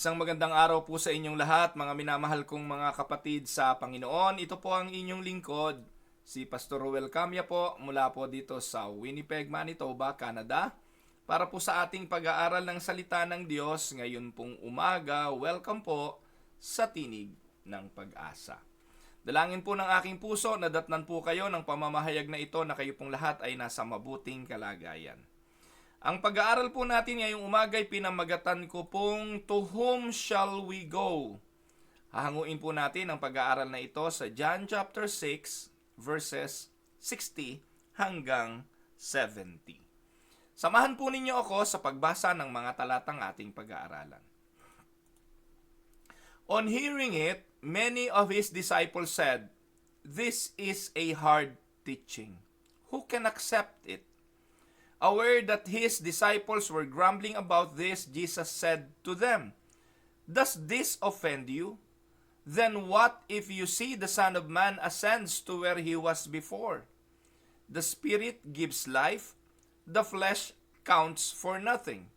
Isang magandang araw po sa inyong lahat, mga minamahal kong mga kapatid sa Panginoon. Ito po ang inyong lingkod, si Pastor Ruel Camya po, mula po dito sa Winnipeg, Manitoba, Canada. Para po sa ating pag-aaral ng salita ng Diyos, ngayon pong umaga, welcome po sa Tinig ng Pag-asa. Dalangin po ng aking puso na datnan po kayo ng pamamahayag na ito na kayo pong lahat ay nasa mabuting kalagayan. Ang pag-aaral po natin ngayong umaga ay pinamagatan ko pong To Whom Shall We Go? Hahanguin po natin ang pag-aaral na ito sa John chapter 6 verses 60 hanggang 70. Samahan po ninyo ako sa pagbasa ng mga talatang ating pag-aaralan. On hearing it, many of his disciples said, "This is a hard teaching. Who can accept it?" Aware that his disciples were grumbling about this, Jesus said to them, "Does this offend you? Then what if you see the Son of Man ascends to where he was before? The Spirit gives life, the flesh counts for nothing.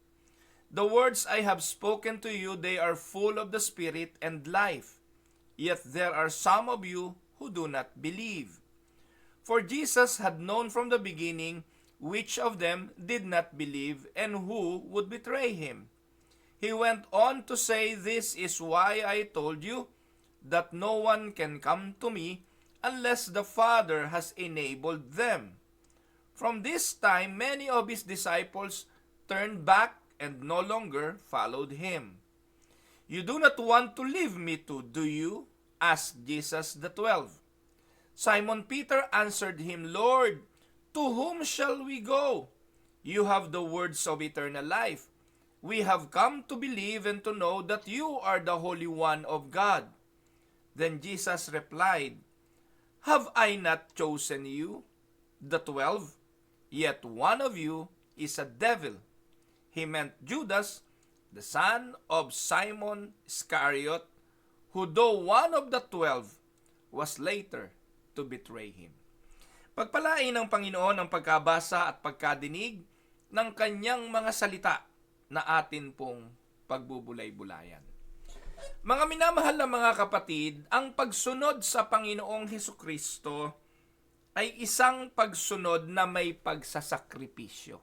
The words I have spoken to you, they are full of the Spirit and life. Yet there are some of you who do not believe." For Jesus had known from the beginning which of them did not believe and who would betray him. He went on to say, "This is why I told you that no one can come to me unless the Father has enabled them." From this time, many of his disciples turned back and no longer followed him. "You do not want to leave me too, do you?" asked Jesus the 12. Simon Peter answered him, "Lord, to whom shall we go? You have the words of eternal life. We have come to believe and to know that you are the Holy One of God." Then Jesus replied, "Have I not chosen you, the 12? Yet one of you is a devil." He meant Judas, the son of Simon Iscariot, who though one of the 12, was later to betray him. Pagpalain ng Panginoon ang pagkabasa at pagkadinig ng kanyang mga salita na atin pong pagbubulay-bulayan. Mga minamahal na mga kapatid, ang pagsunod sa Panginoong Hesukristo ay isang pagsunod na may pagsasakripisyo.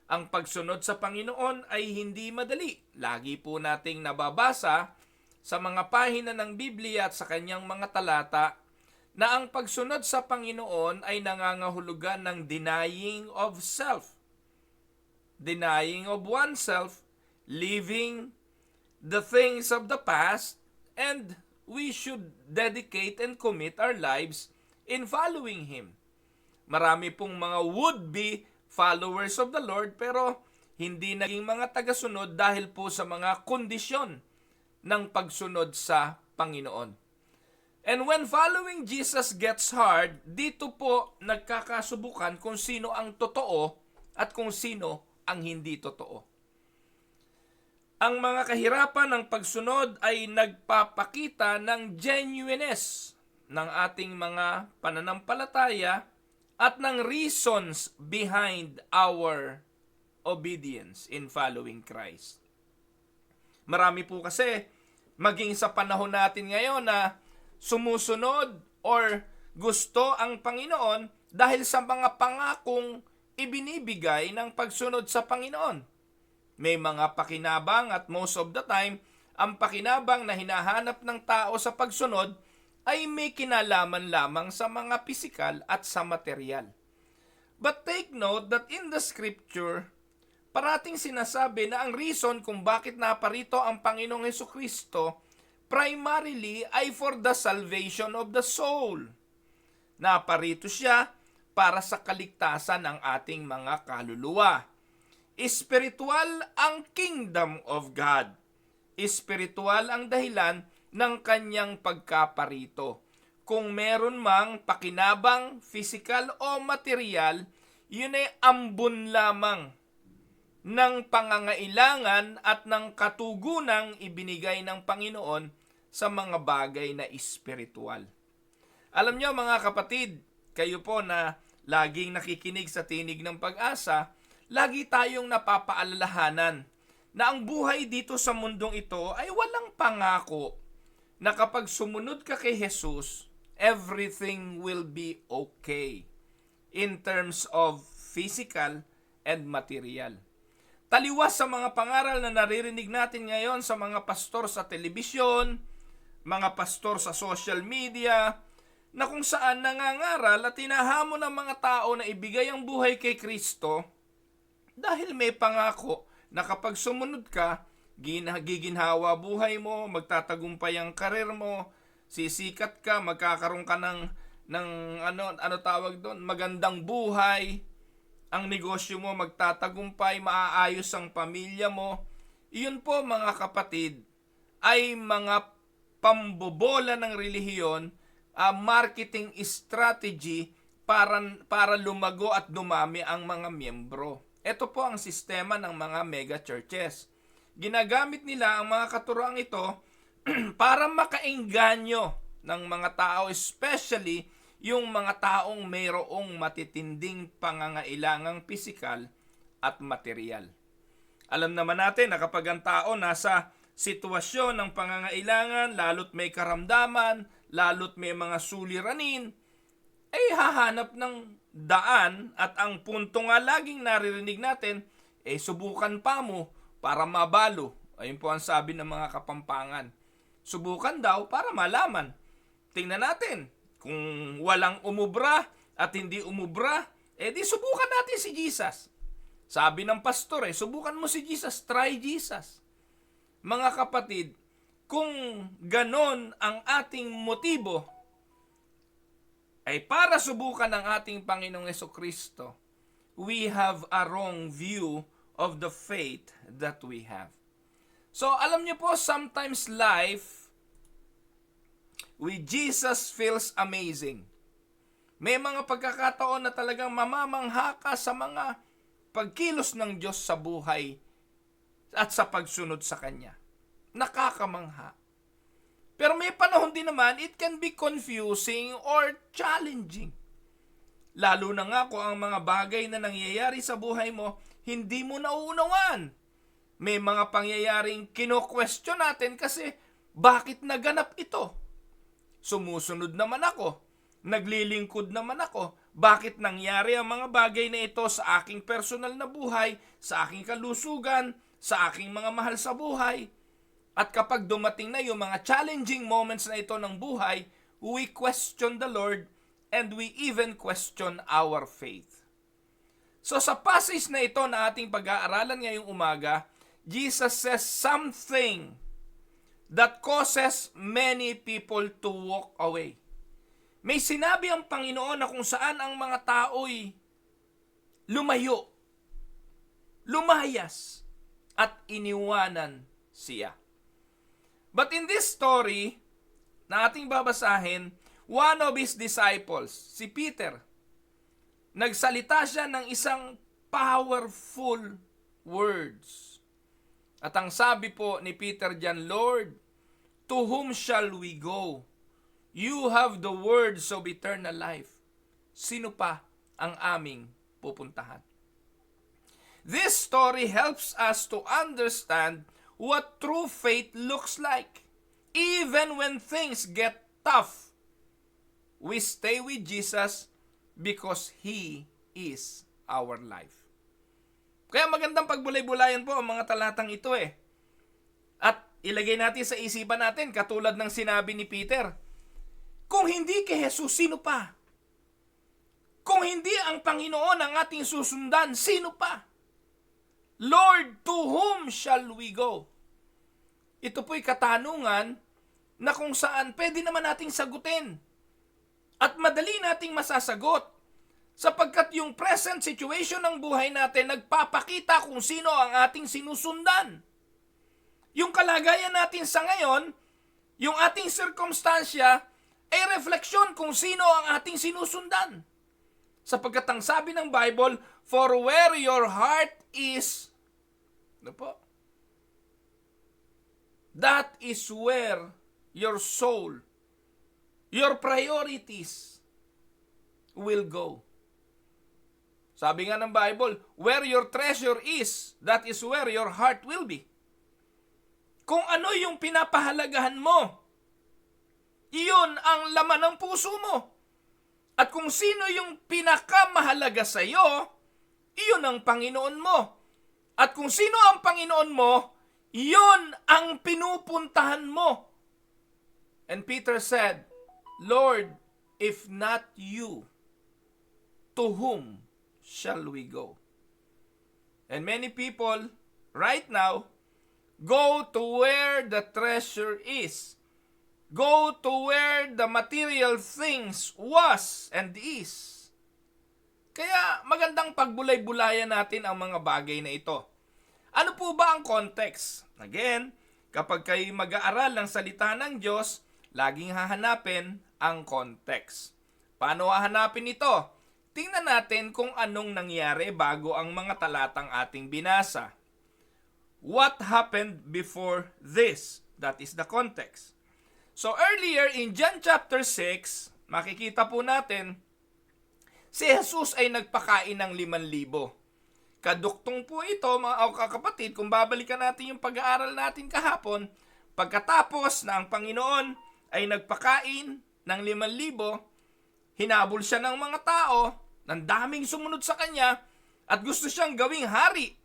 Ang pagsunod sa Panginoon ay hindi madali. Lagi po nating nababasa sa mga pahina ng Biblia at sa kanyang mga talata na ang pagsunod sa Panginoon ay nangangahulugan ng denying of self. Denying of oneself, leaving the things of the past, and we should dedicate and commit our lives in following Him. Marami pong mga would-be followers of the Lord pero hindi naging mga tagasunod dahil po sa mga kondisyon ng pagsunod sa Panginoon. And when following Jesus gets hard, dito po nagkakasubukan kung sino ang totoo at kung sino ang hindi totoo. Ang mga kahirapan ng pagsunod ay nagpapakita ng genuineness ng ating mga pananampalataya at ng reasons behind our obedience in following Christ. Marami po kasi, maging sa panahon natin ngayon na sumusunod or gusto ang Panginoon dahil sa mga pangakong ibinibigay ng pagsunod sa Panginoon. May mga pakinabang at most of the time, ang pakinabang na hinahanap ng tao sa pagsunod ay may kinalaman lamang sa mga pisikal at sa material. But take note that in the scripture, parating sinasabi na ang reason kung bakit naparito ang Panginoong Hesukristo primarily ay for the salvation of the soul. Naparito siya para sa kaligtasan ng ating mga kaluluwa. Espiritual ang kingdom of God. Espiritual ang dahilan ng kanyang pagkaparito. Kung meron mang pakinabang, physical o material, yun ay ambon lamang ng pangangailangan at ng katugunang ibinigay ng Panginoon sa mga bagay na espiritual. Alam niyo mga kapatid, kayo po na laging nakikinig sa Tinig ng Pag-asa, lagi tayong napapaalalahanan na ang buhay dito sa mundong ito ay walang pangako na kapag sumunod ka kay Jesus, everything will be okay in terms of physical and material. Taliwas sa mga pangaral na naririnig natin ngayon sa mga pastor sa telebisyon, mga pastor sa social media, na kung saan nangangaral at tinahamon ng mga tao na ibigay ang buhay kay Kristo dahil may pangako na kapag sumunod ka, giginhawa buhay mo, magtatagumpay ang karir mo, sisikat ka, magkakaroon ka ng ano tawag doon, magandang buhay, ang negosyo mo magtatagumpay, maaayos ang pamilya mo. Iyon po mga kapatid ay mga pambobola ng relihiyon, marketing strategy para lumago at dumami ang mga miyembro. Ito po ang sistema ng mga mega churches. Ginagamit nila ang mga katuroang ito para makaengganyo ng mga tao, especially yung mga taong mayroong matitinding pangangailangang pisikal at material. Alam naman natin na kapag ang tao nasa sitwasyon ng pangangailangan, lalo't may karamdaman, lalo't may mga suliranin, ay hahanap ng daan, at ang punto nga laging naririnig natin, subukan pa mo para mabalo. Ayun po ang sabi ng mga Kapampangan. Subukan daw para malaman. Tingnan natin. Kung walang umubra at hindi umubra, di subukan natin si Jesus. Sabi ng pastor, subukan mo si Jesus, try Jesus. Mga kapatid, kung ganon ang ating motibo, ay para subukan ng ating Panginoong Jesucristo, we have a wrong view of the faith that we have. So, alam niyo po, sometimes life with Jesus feels amazing. May mga pagkakataon na talagang mamamangha ka sa mga pagkilos ng Diyos sa buhay at sa pagsunod sa Kanya. Nakakamangha. Pero may panahon din naman, it can be confusing or challenging. Lalo na nga kung ang mga bagay na nangyayari sa buhay mo, hindi mo nauunawaan. May mga pangyayaring kino-question natin kasi bakit naganap ito? Sumusunod naman ako. Naglilingkod naman ako. Bakit nangyari ang mga bagay na ito sa aking personal na buhay, sa aking kalusugan, sa aking mga mahal sa buhay? At kapag dumating na yung mga challenging moments na ito ng buhay, we question the Lord and we even question our faith. So sa passage na ito na ating pag-aaralan ngayong umaga, Jesus says something that causes many people to walk away. May sinabi ang Panginoon na kung saan ang mga tao'y lumayo, lumayas, at iniwanan siya. But in this story na ating babasahin, one of his disciples, si Peter, nagsalita siya ng isang powerful words. At ang sabi po ni Peter diyan, Lord, to whom shall we go? You have the words of eternal life. Sino pa ang aming pupuntahan? This story helps us to understand what true faith looks like. Even when things get tough, we stay with Jesus because He is our life. Kaya magandang pagbulay-bulayan po ang mga talatang ito At ilagay natin sa isipan natin, katulad ng sinabi ni Peter, kung hindi kay Jesus, sino pa? Kung hindi ang Panginoon ang ating susundan, sino pa? Lord, to whom shall we go? Ito po'y katanungan na kung saan pwede naman nating sagutin. At madali nating masasagot. Sapagkat yung present situation ng buhay natin nagpapakita kung sino ang ating sinusundan. Yung kalagayan natin sa ngayon, yung ating sirkumstansya, ay refleksyon kung sino ang ating sinusundan. Sapagkat ang sabi ng Bible, for where your heart is, that is where your soul, your priorities will go. Sabi nga ng Bible, where your treasure is, that is where your heart will be. Kung ano yung pinapahalagahan mo, iyon ang laman ng puso mo. At kung sino yung pinakamahalaga sa iyo, iyon ang Panginoon mo. At kung sino ang Panginoon mo, iyon ang pinupuntahan mo. And Peter said, Lord, if not you, to whom shall we go? And many people right now go to where the treasure is. Go to where the material things was and is. Kaya magandang pagbulay-bulayan natin ang mga bagay na ito. Ano po ba ang context? Again, kapag kayo mag-aaral ng salita ng Diyos, laging hahanapin ang context. Paano hahanapin ito? Tingnan natin kung anong nangyari bago ang mga talatang ating binasa. What happened before this? That is the context. So earlier in John chapter 6, makikita po natin, si Jesus ay nagpakain ng 5,000. Kaduktong po ito, mga kakapatid, kung babalikan natin yung pag-aaral natin kahapon, pagkatapos na ang Panginoon ay nagpakain ng 5,000, hinabol siya ng mga tao, ng daming sumunod sa kanya, at gusto siyang gawing hari.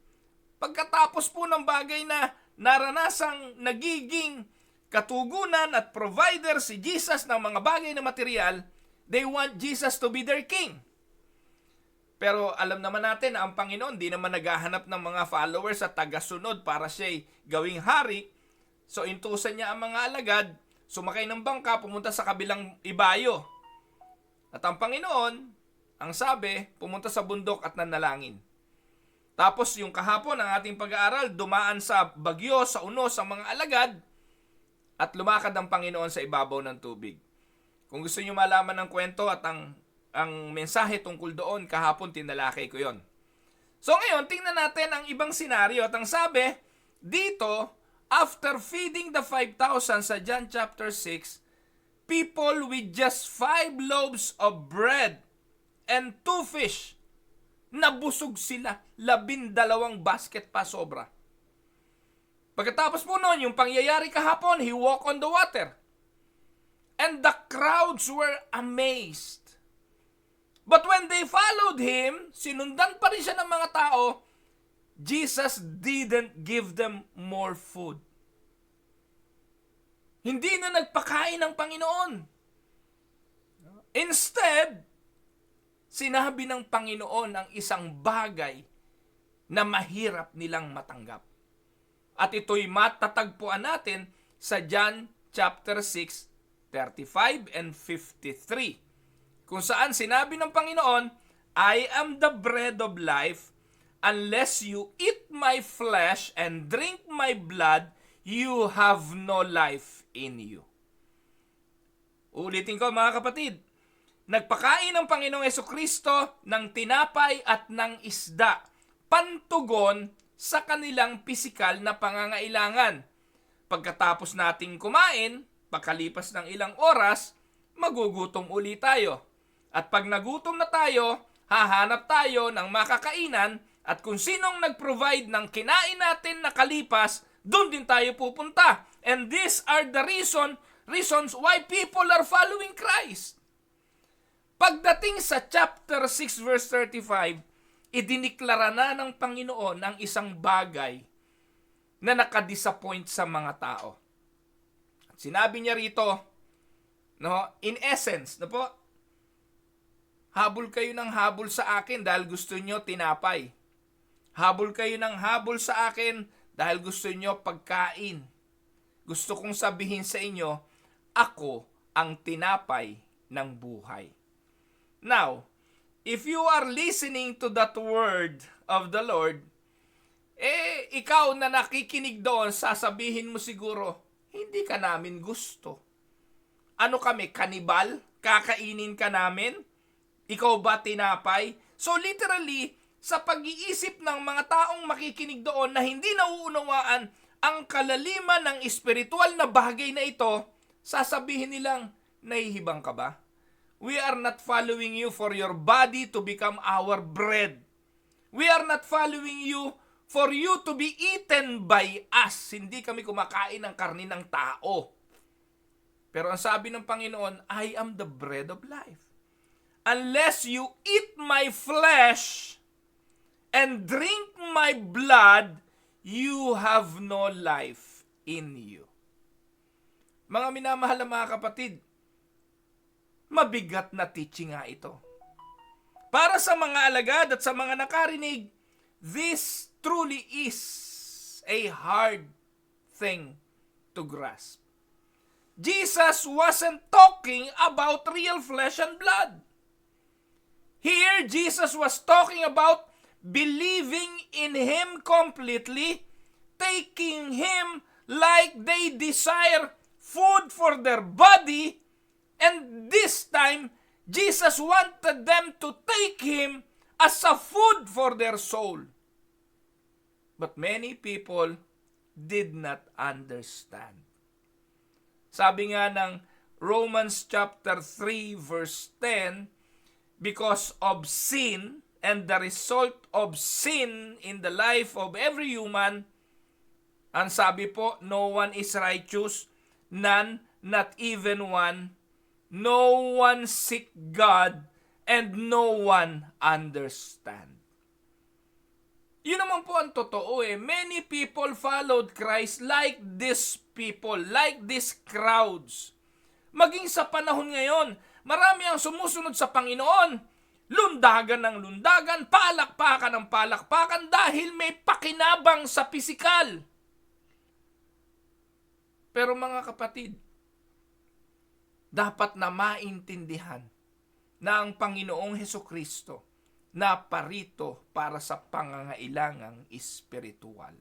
Pagkatapos po ng bagay na naranasang nagiging katugunan at provider si Jesus ng mga bagay na material, they want Jesus to be their king. Pero alam naman natin na ang Panginoon di naman naghahanap ng mga followers at tagasunod para siya'y gawing hari. So intusan niya ang mga alagad, sumakay ng bangka, pumunta sa kabilang ibayo. At ang Panginoon, ang sabi, pumunta sa bundok at nanalangin. Tapos yung kahapon ang ating pag-aaral, dumaan sa bagyo, sa unos, sa mga alagad, at lumakad ang Panginoon sa ibabaw ng tubig. Kung gusto niyo malaman ng kwento at ang mensahe tungkol doon, kahapon tinalakay ko yon. So ngayon, tingnan natin ang ibang senaryo. At ang sabi, dito, after feeding the 5,000 sa John chapter 6, people with just 5 loaves of bread and 2 fish, nabusog sila, 12 basket pa sobra. Pagkatapos po noon, yung pangyayari kahapon, he walked on the water. And the crowds were amazed. But when they followed him, sinundan pa rin siya ng mga tao, Jesus didn't give them more food. Hindi na nagpakain ng Panginoon. Instead, sinabi ng Panginoon ang isang bagay na mahirap nilang matanggap. At ito'y matatagpuan natin sa John chapter 6, 35 and 53. Kung saan sinabi ng Panginoon, I am the bread of life. Unless you eat my flesh and drink my blood, you have no life in you. Ulitin ko mga kapatid, nagpakain ng Panginoong Jesucristo ng tinapay at ng isda, pantugon sa kanilang pisikal na pangangailangan. Pagkatapos nating kumain, pagkalipas ng ilang oras, magugutom uli tayo. At pag nagutom na tayo, hahanap tayo ng makakainan at kung sinong nag-provide ng kinain natin na kalipas, doon din tayo pupunta. And these are the reasons why people are following Christ. Pagdating sa chapter 6 verse 35, idiniklara na ng Panginoon ang isang bagay na nakadisappoint sa mga tao. Sinabi niya rito, no, in essence, no po, habol kayo ng habol sa akin dahil gusto niyo tinapay. Habol kayo ng habol sa akin dahil gusto niyo pagkain. Gusto kong sabihin sa inyo, ako ang tinapay ng buhay. Now, if you are listening to that word of the Lord, ikaw na nakikinig doon, sasabihin mo siguro, hindi ka namin gusto. Ano kami, kanibal? Kakainin ka namin? Ikaw ba tinapay? So literally, sa pag-iisip ng mga taong makikinig doon na hindi nauunawaan ang kalaliman ng espiritual na bagay na ito, sasabihin nilang, nahihibang ka ba? We are not following you for your body to become our bread. We are not following you for you to be eaten by us. Hindi kami kumakain ng karni ng tao. Pero ang sabi ng Panginoon, I am the bread of life. Unless you eat my flesh and drink my blood, you have no life in you. Mga minamahal na mga kapatid, mabigat na teaching nga ito. Para sa mga alagad at sa mga nakarinig, this truly is a hard thing to grasp. Jesus wasn't talking about real flesh and blood. Here, Jesus was talking about believing in Him completely, taking Him like they desire food for their body, and this time, Jesus wanted them to take Him as a food for their soul. But many people did not understand. Sabi nga ng Romans chapter 3 verse 10, because of sin and the result of sin in the life of every human, ang sabi po, no one is righteous, none, not even one. No one seek God, and no one understand. Yun naman po ang totoo eh. Many people followed Christ like these people, like these crowds. Maging sa panahon ngayon, marami ang sumusunod sa Panginoon. Lundagan ng lundagan, palakpakan ng palakpakan dahil may pakinabang sa pisikal. Pero mga kapatid, dapat na maintindihan na ang Panginoong Hesukristo na parito para sa pangangailangang espiritual.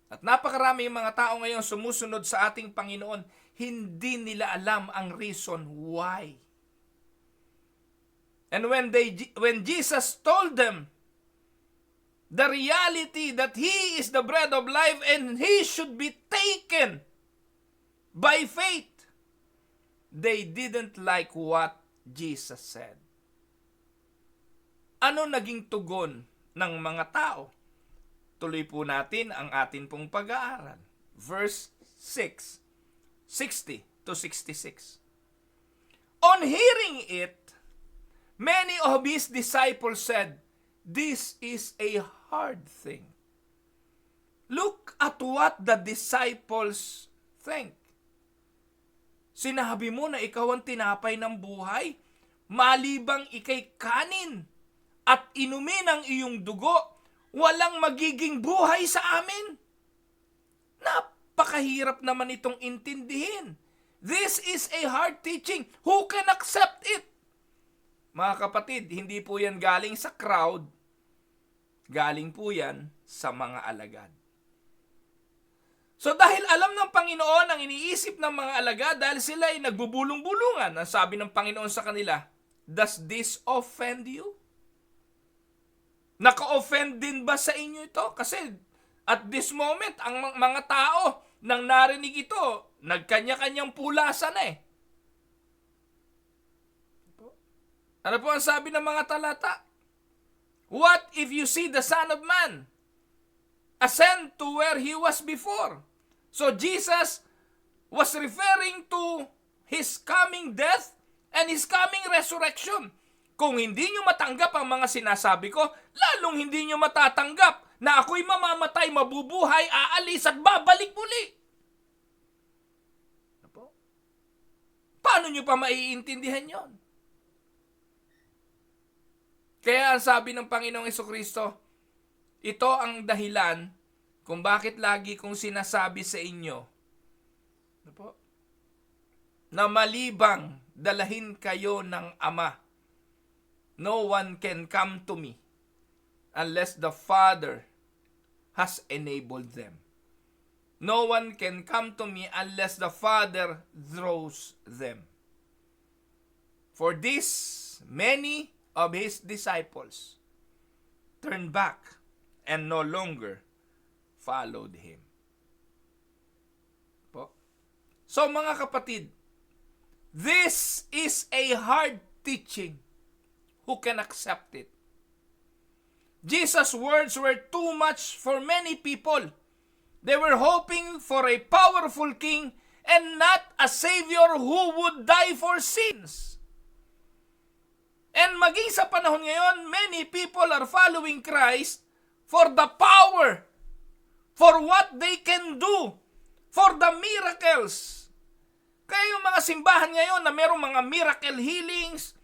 At napakarami mga tao ngayon sumusunod sa ating Panginoon, hindi nila alam ang reason why. And when Jesus told them the reality that He is the bread of life and He should be taken by faith, they didn't like what Jesus said. Ano naging tugon ng mga tao? Tuloy po natin ang atin pong pag-aaral. Verse 6, 60 to 66. On hearing it, many of His disciples said, "This is a hard thing." Look at what the disciples think. Sinabi mo na ikaw ang tinapay ng buhay, malibang ikay kanin at inumin ang iyong dugo, walang magiging buhay sa amin. Napakahirap naman itong intindihin. This is a hard teaching. Who can accept it? Mga kapatid, hindi po yan galing sa crowd. Galing po yan sa mga alagad. So dahil alam ng Panginoon ang iniisip ng mga alagad, dahil sila ay nagbubulong-bulungan, ang sabi ng Panginoon sa kanila, does this offend you? Naka-offend din ba sa inyo ito? Kasi at this moment, ang mga tao nang narinig ito, nagkanya-kanyang pulasan na eh. Ano po ang sabi ng mga talata? What if you see the Son of Man ascend to where He was before? So Jesus was referring to His coming death and His coming resurrection. Kung hindi nyo matanggap ang mga sinasabi ko, lalong hindi nyo matatanggap na ako'y mamamatay, mabubuhay, aalis at babalik muli. Paano nyo pa maiintindihan yon? Kaya ang sabi ng Panginoong Hesukristo, ito ang dahilan kung bakit lagi kong sinasabi sa inyo na malibang dalahin kayo ng Ama, no one can come to me unless the Father has enabled them. No one can come to me unless the Father draws them. For this, many of His disciples turned back and no longer followed Him. So mga kapatid, this is a hard teaching. Who can accept it? Jesus' words were too much for many people. They were hoping for a powerful king and not a savior who would die for sins. And maging sa panahon ngayon, many people are following Christ for the power, for what they can do, for the miracles. Kaya yung mga simbahan ngayon na merong mga miracle healings,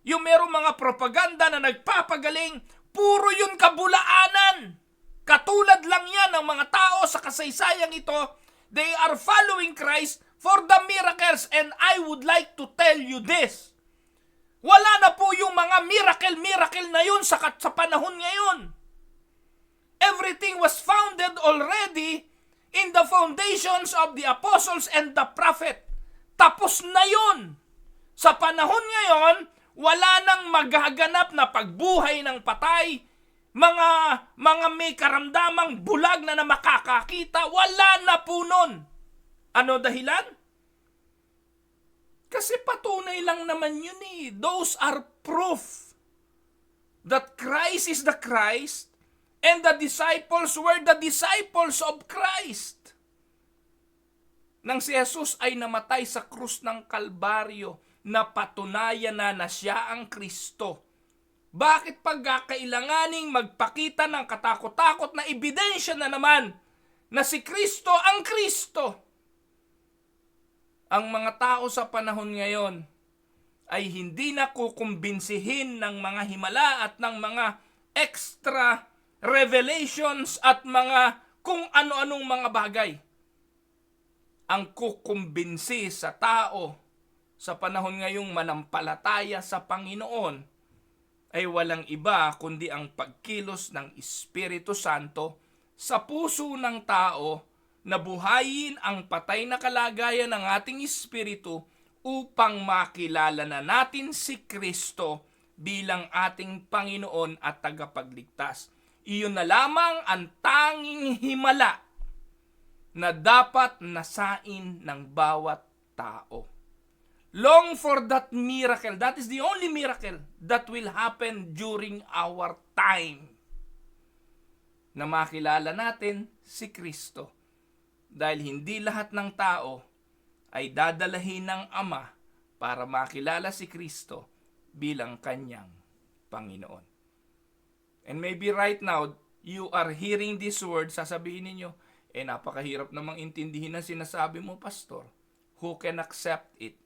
yung merong mga propaganda na nagpapagaling, puro yun kabulaanan. Katulad lang yan ng mga tao sa kasaysayang ito. They are following Christ for the miracles. And I would like to tell you this. Wala na po yung mga miracle na yun sa panahon ngayon. Everything was founded already in the foundations of the apostles and the prophet. Tapos na yun. Sa panahon ngayon, wala nang magaganap na pagbuhay ng patay, mga may karamdamang bulag na makakakita, wala na po nun. Ano dahilan? Kasi patunay lang naman yun eh. Those are proof that Christ is the Christ and the disciples were the disciples of Christ. Nang si Jesus ay namatay sa krus ng Kalbaryo, napatunayan na siya ang Kristo. Bakit pagkakailanganing magpakita ng katakot-takot na ebidensya na naman na si Kristo ang Kristo? Ang mga tao sa panahon ngayon ay hindi na kukumbinsihin ng mga himala at ng mga extra revelations at mga kung ano-anong mga bagay. Ang kukumbinsi sa tao sa panahon ngayong manampalataya sa Panginoon ay walang iba kundi ang pagkilos ng Espiritu Santo sa puso ng tao na buhayin ang patay na kalagayan ng ating espiritu upang makilala na natin si Kristo bilang ating Panginoon at tagapagligtas. Iyon na lamang ang tanging himala na dapat nasain ng bawat tao. Long for that miracle. That is the only miracle that will happen during our time. Na makilala natin si Kristo. Dahil hindi lahat ng tao ay dadalahin ng Ama para makilala si Kristo bilang kanyang Panginoon. And maybe right now, you are hearing this word, sasabihin ninyo, napakahirap namang intindihin ang sinasabi mo, Pastor. Who can accept it?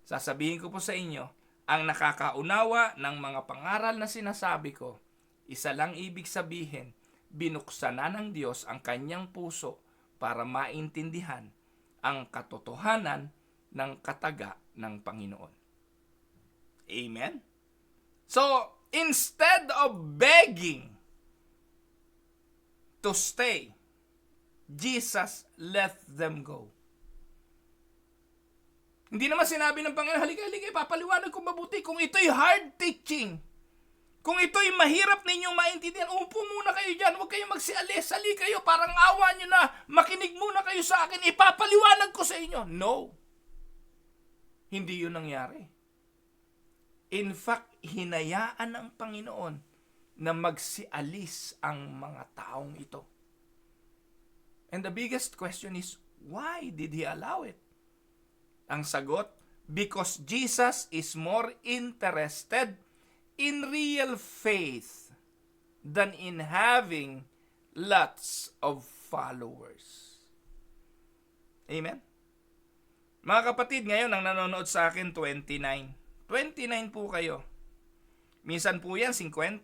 Sasabihin ko po sa inyo, ang nakakaunawa ng mga pangaral na sinasabi ko, isa lang ibig sabihin, binuksan na ng Diyos ang kanyang puso para maintindihan ang katotohanan ng kataga ng Panginoon. Amen? So, instead of begging to stay, Jesus let them go. Hindi naman sinabi ng Panginoon, halika, papaliwanag ko mabuti. Kung ito'y hard teaching, kung ito'y mahirap ninyong maintindihan, upo muna kayo dyan, huwag kayong magsiali-sali kayo, parang awa nyo na, makinig muna kayo sa akin, ipapaliwanag ko sa inyo. No. Hindi yun nangyari. In fact, hinayaan ng Panginoon na magsialis ang mga taong ito. And the biggest question is, why did He allow it? Ang sagot, because Jesus is more interested in real faith than in having lots of followers. Amen? Mga kapatid, ngayon ang nanonood sa akin, 29. 29 po kayo. Minsan po yan, 50.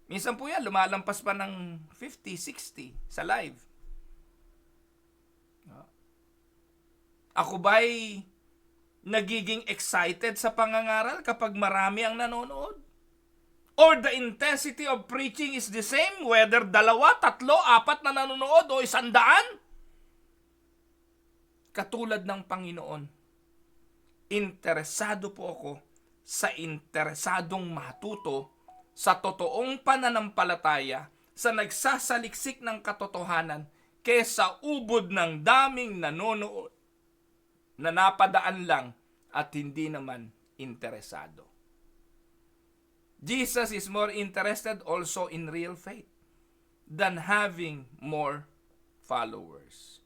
Minsan po yan, lumalampas pa ng 50, 60 sa live. Ako ba'y nagiging excited sa pangangaral kapag marami ang nanonood? Or the intensity of preaching is the same whether 2, 3, 4 na nanonood o 100? Katulad ng Panginoon, interesado po ako sa interesadong matuto sa totoong pananampalataya sa nagsasaliksik ng katotohanan kaysa ubod ng daming nanonood na napadaan lang at hindi naman interesado. Jesus is more interested also in real faith than having more followers.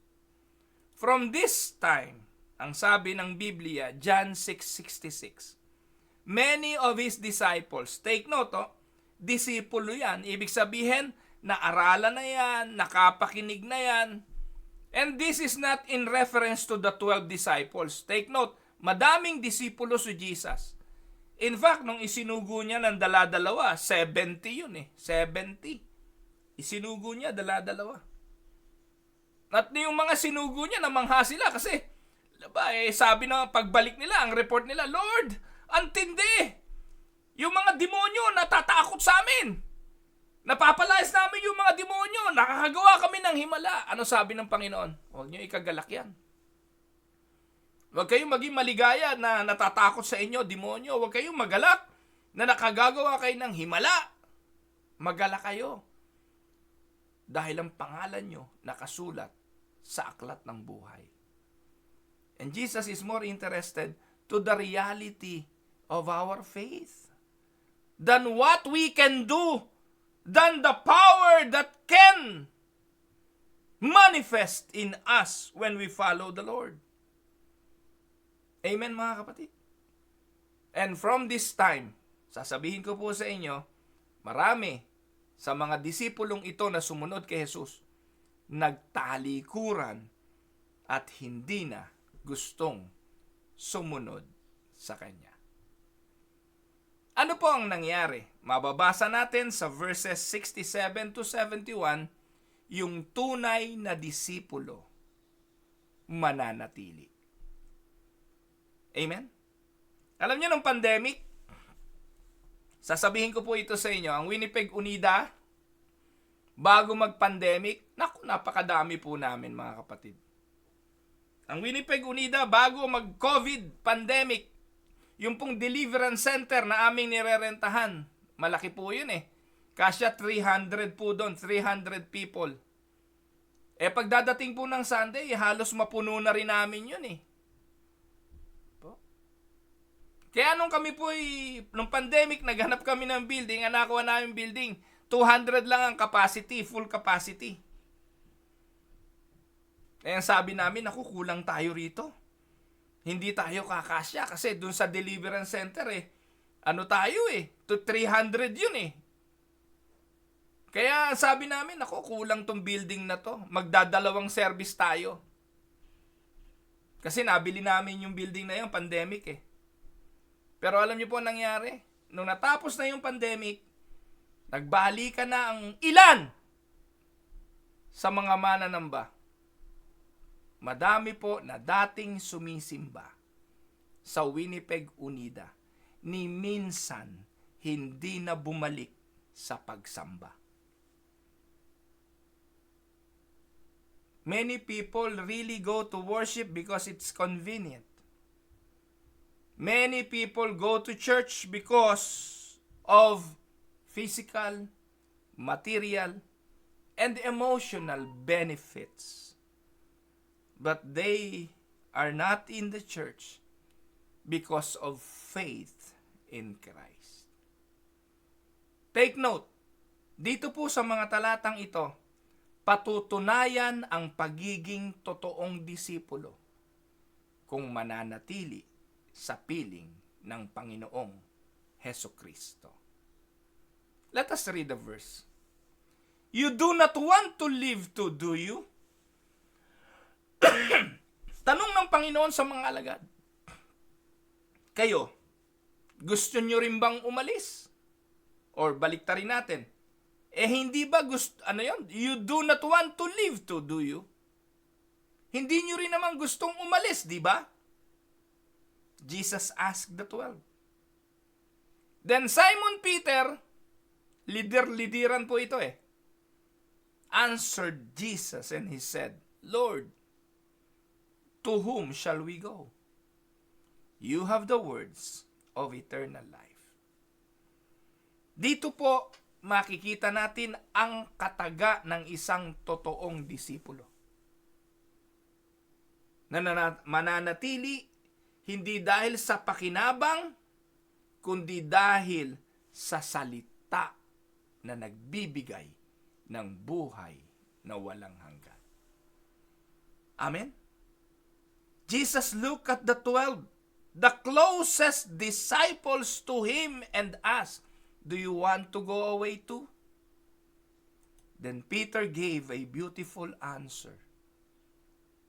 From this time, ang sabi ng Biblia, John 6:66, many of his disciples, take note, disipulo yan. Ibig sabihin, naaralan na yan, nakapakinig na yan. And this is not in reference to the 12 disciples. Take note, madaming disipulo si Jesus. In fact, nung isinugo niya ng dala-dalawa, 70 yun 70. Isinugo niya, dala-dalawa. At yung mga sinugo niya, namangha sila kasi, sabi na pagbalik nila, ang report nila, Lord, ang tindi! Yung mga demonyo natatakot sa amin. Napapalayas namin yung mga demonyo. Nakakagawa kami ng himala. Ano sabi ng Panginoon? Huwag niyo ikagalak yan. Huwag kayong maging maligaya na natatakot sa inyo, demonyo. Huwag kayong magalak na nakagagawa kayo ng himala. Magalak kayo. Dahil ang pangalan nyo nakasulat sa aklat ng buhay. And Jesus is more interested to the reality of our faith than what we can do, than the power that can manifest in us when we follow the Lord. Amen, mga kapatid. And from this time, sasabihin ko po sa inyo, marami sa mga disipulong ito na sumunod kay Jesus, nagtalikuran at hindi na gustong sumunod sa Kanya. Ano po ang nangyari? Mababasa natin sa verses 67 to 71, yung tunay na disipulo mananatili. Amen? Alam niyo nung pandemic, sasabihin ko po ito sa inyo, ang Winnipeg Unida, bago mag-pandemic, napakadami po namin mga kapatid. Ang Winnipeg Unida, bago mag-COVID pandemic, yung pong deliverance center na aming nirerentahan, malaki po yun Kasya 300 po doon, 300 people. Pagdadating po ng Sunday, halos mapuno na rin namin yun Kaya nung kami po nung pandemic, naghanap kami ng building, nakuha namin building, 200 lang ang capacity, full capacity. Kaya sabi namin, kulang tayo rito. Hindi tayo kakasya kasi dun sa deliverance center tayo 300 yun Kaya sabi namin, kulang tong building na to. Magdadalawang service tayo. Kasi nabili namin yung building na yun, pandemic Pero alam niyo po ang nangyari? Nung natapos na yung pandemic, nagbalikan na ang ilan sa mga mananamba. Madami po na dating sumisimba sa Winnipeg Unida ni minsan hindi na bumalik sa pagsamba. Many people really go to worship because it's convenient. Many people go to church because of physical, material, and emotional benefits. But they are not in the church because of faith in Christ. Take note, dito po sa mga talatang ito, patutunayan ang pagiging totoong disipulo kung mananatili sa piling ng Panginoong Hesukristo. Let us read the verse. You do not want to live to, do you? Tanong ng Panginoon sa mga alagad. Kayo, gusto nyo rin bang umalis? Or baliktarin natin. Hindi ba gusto, You do not want to live to, do you? Hindi nyo rin naman gustong umalis, di ba? Jesus asked the 12. Then Simon Peter, lidiran po ito answered Jesus and he said, Lord, to whom shall we go? You have the words of eternal life. Dito po makikita natin ang kataga ng isang totoong disipulo. Mananatili hindi dahil sa pakinabang, kundi dahil sa salita na nagbibigay ng buhay na walang hanggan. Amen? Jesus looked at the 12, the closest disciples to him, and asked, "Do you want to go away too?" Then Peter gave a beautiful answer.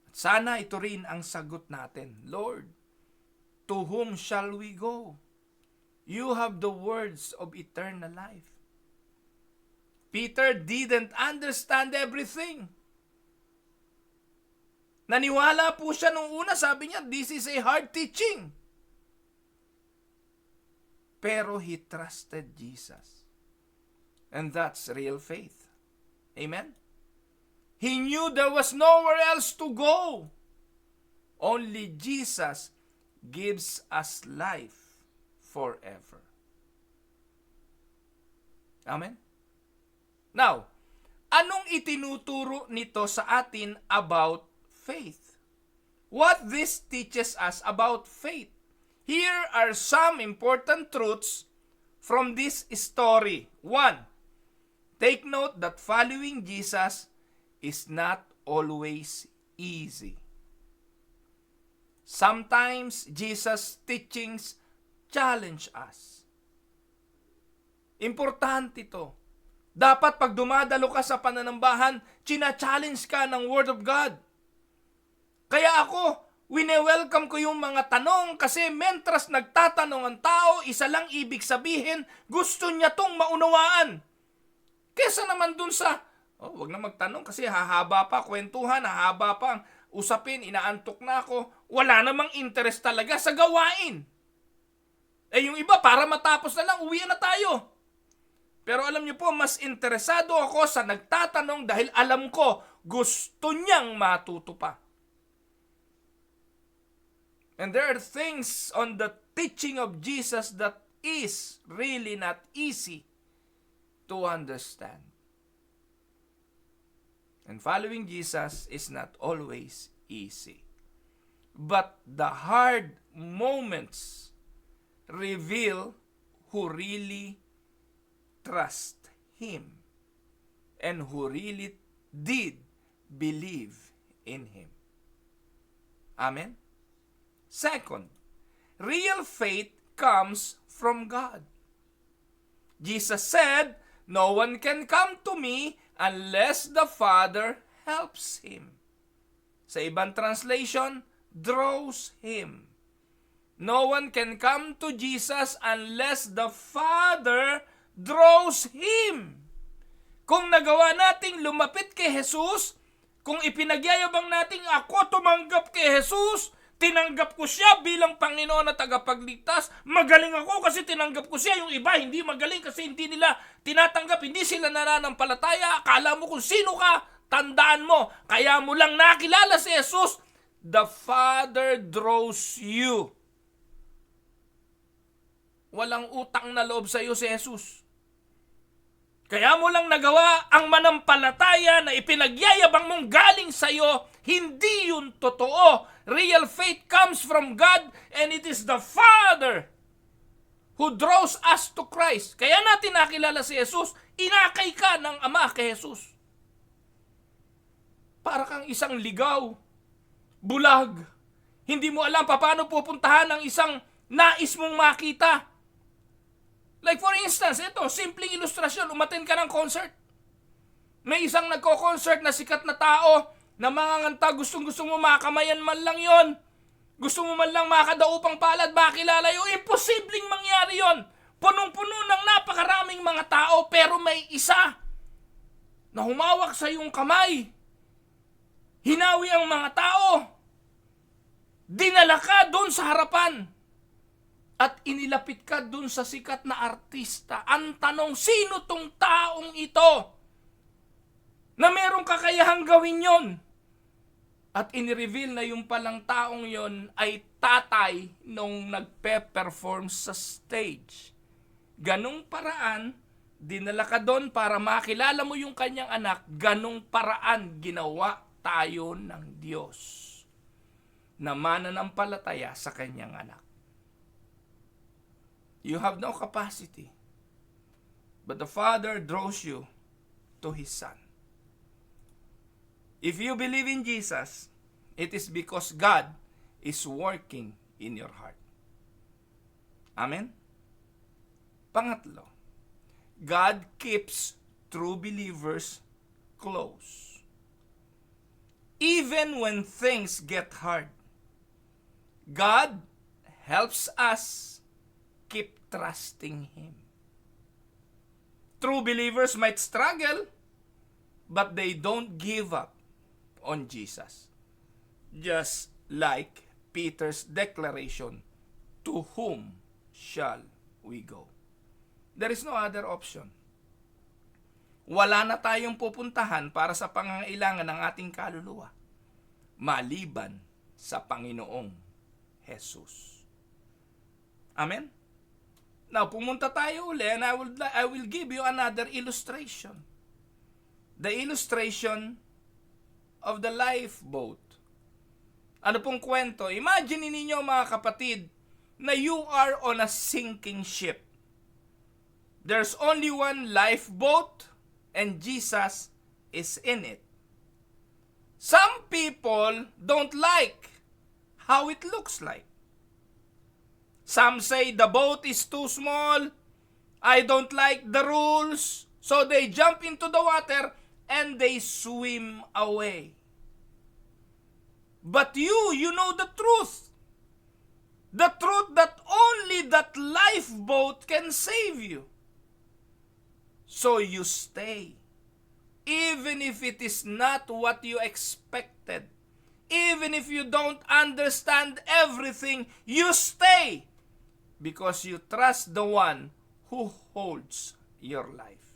At sana ito rin ang sagot natin. Lord, to whom shall we go? You have the words of eternal life. Peter didn't understand everything. Naniwala po siya nung una, sabi niya, this is a hard teaching. Pero he trusted Jesus. And that's real faith. Amen? He knew there was nowhere else to go. Only Jesus gives us life forever. Amen? Now, anong itinuturo nito sa atin about faith? What this teaches us about faith? Here are some important truths from this story. 1. Take note that following Jesus is not always easy. Sometimes Jesus' teachings challenge us. Importante ito. Dapat pag dumadalo ka sa pananambahan, china-challenge ka ng Word of God. Kaya ako, wine-welcome ko yung mga tanong kasi mentras nagtatanong ang tao, isa lang ibig sabihin, gusto niya tong maunawaan. Kesa naman dun sa, wag na magtanong kasi hahaba pa kwentuhan, hahaba pa ang usapin, inaantok na ako, wala namang interest talaga sa gawain. Yung iba, para matapos na lang, uwi na tayo. Pero alam niyo po, mas interesado ako sa nagtatanong dahil alam ko, gusto niyang matuto pa. And there are things on the teaching of Jesus that is really not easy to understand. And following Jesus is not always easy. But the hard moments reveal who really trust Him and who really did believe in Him. Amen? Second, real faith comes from God. Jesus said, "No one can come to me unless the Father helps him." Sa ibang translation, draws him. No one can come to Jesus unless the Father draws him. Kung nagawa nating lumapit kay Jesus, kung ipinagyayabang nating ako tumanggap kay Jesus, tinanggap ko siya bilang Panginoon at tagapagligtas, magaling ako kasi tinanggap ko siya, yung iba hindi magaling kasi hindi nila tinatanggap, hindi sila nananampalataya, akala mo kung sino ka, tandaan mo, kaya mo lang nakilala si Jesus, the Father draws you. Walang utang na loob sa iyo si Jesus. Kaya mo lang nagawa ang manampalataya na ipinagyayabang mong galing sa iyo, hindi yun totoo. Real faith comes from God and it is the Father who draws us to Christ. Kaya natin nakilala si Jesus, inakay ka ng Ama kay Jesus. Para kang isang ligaw, bulag, hindi mo alam paano pupuntahan ang isang nais mong makita. Like for instance, ito, simpleng ilustrasyon, umattend ka ng concert. May isang nagko-concert na sikat na tao na manganganta, gustong-gusto mo makamayan man lang yon. Gusto mo man lang makadaupang palad, makilala yun. Imposibleng mangyari yon. Punong-puno ng napakaraming mga tao, pero may isa na humawak sa iyong kamay. Hinawi ang mga tao. Dinala ka doon sa harapan. At inilapit ka dun sa sikat na artista. Ang tanong, sino tong taong ito na merong kakayahang gawin yon? At inireveal na yung palang taong yon ay tatay nung nagpe-perform sa stage. Ganong paraan, dinala ka doon para makilala mo yung kanyang anak. Ganong paraan ginawa tayo ng Diyos na mananampalataya sa kanyang anak. You have no capacity but the Father draws you to His Son. If you believe in Jesus, it is because God is working in your heart. Amen? Pangatlo, God keeps true believers close. Even when things get hard, God helps us keep trusting Him. True believers might struggle, but they don't give up on Jesus. Just like Peter's declaration, "To whom shall we go?" There is no other option. Wala na tayong pupuntahan para sa pangangailangan ng ating kaluluwa, maliban sa Panginoong Jesus. Amen? Now, pumunta tayo uli and I will give you another illustration. The illustration of the lifeboat. Ano pong kwento? Imagine ninyo mga kapatid na you are on a sinking ship. There's only one lifeboat and Jesus is in it. Some people don't like how it looks like. Some say the boat is too small. I don't like the rules. So they jump into the water and they swim away. But you know the truth. The truth that only that lifeboat can save you. So you stay. Even if it is not what you expected. Even if you don't understand everything, you stay. Because you trust the one who holds your life.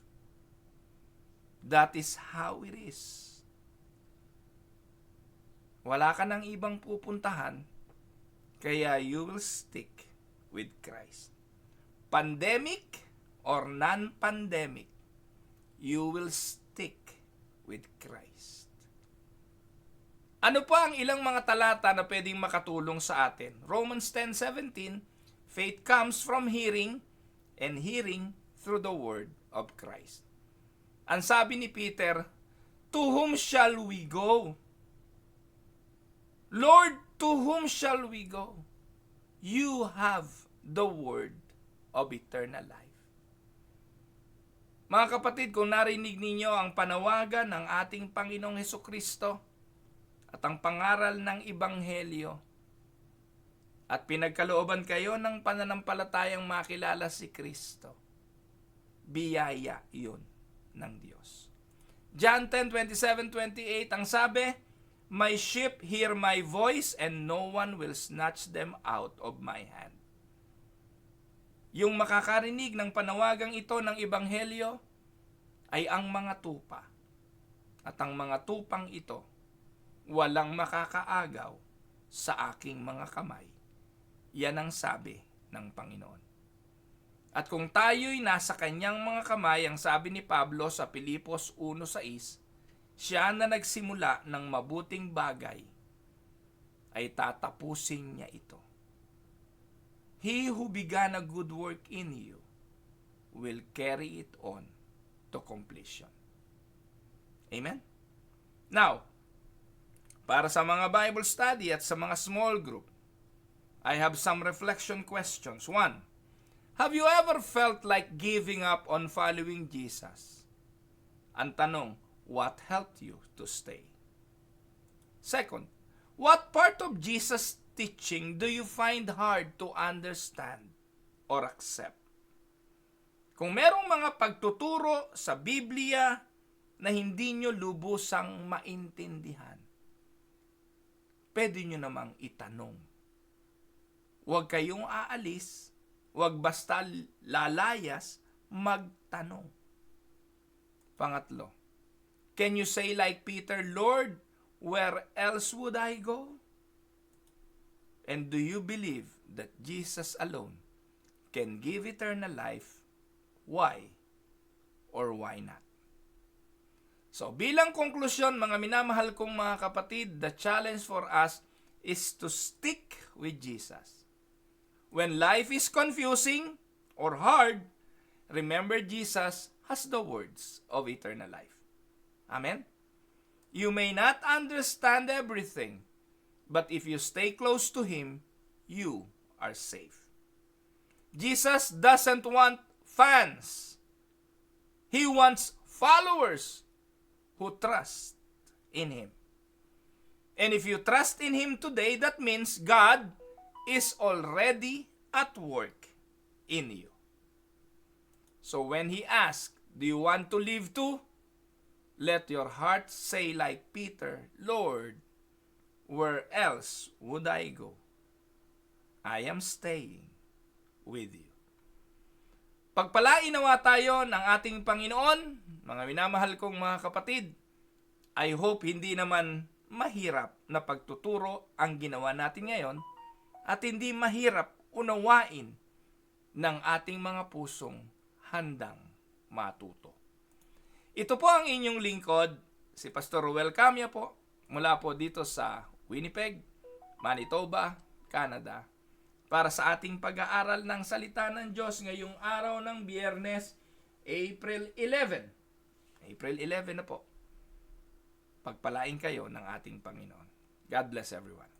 That is how it is. Wala ka ng ibang pupuntahan, kaya you will stick with Christ. Pandemic or non-pandemic, you will stick with Christ. Ano pa ang ilang mga talata na pwedeng makatulong sa atin? Romans 10:17, faith comes from hearing, and hearing through the word of Christ. Ang sabi ni Peter, to whom shall we go? Lord, to whom shall we go? You have the word of eternal life. Mga kapatid, kung narinig ninyo ang panawagan ng ating Panginoong Hesukristo at ang pangaral ng Ebanghelyo at pinagkalooban kayo ng pananampalatayang makilala si Kristo, biyaya yun ng Diyos. John 10:27-28, ang sabi, my sheep hear my voice and no one will snatch them out of my hand. Yung makakarinig ng panawagang ito ng Ebanghelyo ay ang mga tupa. At ang mga tupang ito, walang makakaagaw sa aking mga kamay. Yan ang sabi ng Panginoon. At kung tayo'y nasa kanyang mga kamay, ang sabi ni Pablo sa Pilipos 1:6, siya na nagsimula ng mabuting bagay ay tatapusin niya ito. He who began a good work in you will carry it on to completion. Amen? Now, para sa mga Bible study at sa mga small group, I have some reflection questions. 1. Have you ever felt like giving up on following Jesus? Ang tanong, what helped you to stay? 2. What part of Jesus' teaching do you find hard to understand or accept? Kung merong mga pagtuturo sa Biblia na hindi nyo lubusang maintindihan, pwede nyo namang itanong. Huwag kayong aalis, huwag basta lalayas, magtanong. Pangatlo, can you say like Peter, Lord, where else would I go? And do you believe that Jesus alone can give eternal life? Why or why not? So bilang konklusyon, mga minamahal kong mga kapatid, the challenge for us is to stick with Jesus. When life is confusing or hard, remember Jesus has the words of eternal life. Amen? You may not understand everything, but if you stay close to Him, you are safe. Jesus doesn't want fans. He wants followers who trust in Him. And if you trust in Him today, that means God is already at work in you. So when He asks, do you want to live too? Let your heart say like Peter, Lord, where else would I go? I am staying with you. Pagpalain nawa tayo ng ating Panginoon, mga minamahal kong mga kapatid. I hope hindi naman mahirap na pagtuturo ang ginawa natin ngayon at hindi mahirap unawain ng ating mga pusong handang matuto. Ito po ang inyong lingkod, si Pastor Ruel Camia po, mula po dito sa Winnipeg, Manitoba, Canada, para sa ating pag-aaral ng Salita ng Diyos ngayong araw ng Biyernes, April 11. April 11 na po. Pagpalain kayo ng ating Panginoon. God bless everyone.